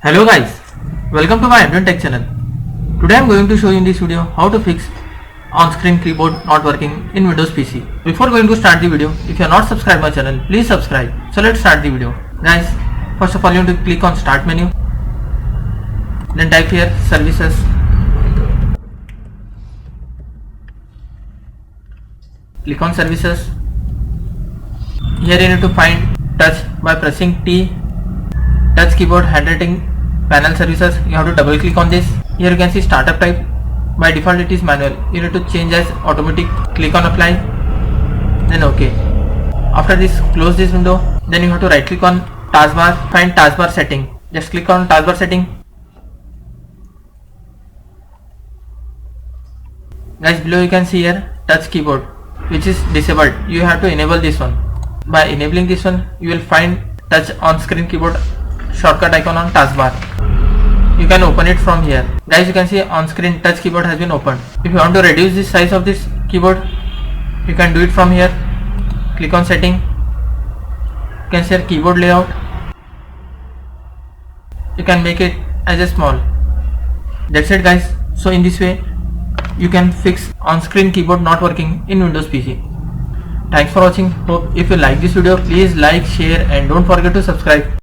Hello guys, welcome to my Advent Tech channel. Today I am going to show you in this video how to fix on-screen keyboard not working in Windows PC. Before going to start the video, if you are not subscribed my channel, please subscribe. So let's start the video. Guys, first of all you need to click on start menu. Then type here services. Click on services. Here you need to find touch by pressing T. Touch keyboard handwriting panel services. You have to double click on this. Here you can see startup type. By default it is manual. You need to change as automatic. Click on apply. Then OK. After this, close this window. Then you have to right click on taskbar. Find taskbar setting. Just click on taskbar setting. Guys, below you can see here touch keyboard, which is disabled. You have to enable this one. By enabling this one, you will find touch on screen keyboard shortcut icon on taskbar. You can open it from here. Guys, you can see on screen touch keyboard has been opened. If you want to reduce the size of this keyboard, you can do it from here. Click on setting. You can see keyboard layout. You can make it as a small. That's it guys. So in this way you can fix on screen keyboard not working in Windows PC. Thanks for watching. Hope if you like this video, please like, share and don't forget to subscribe.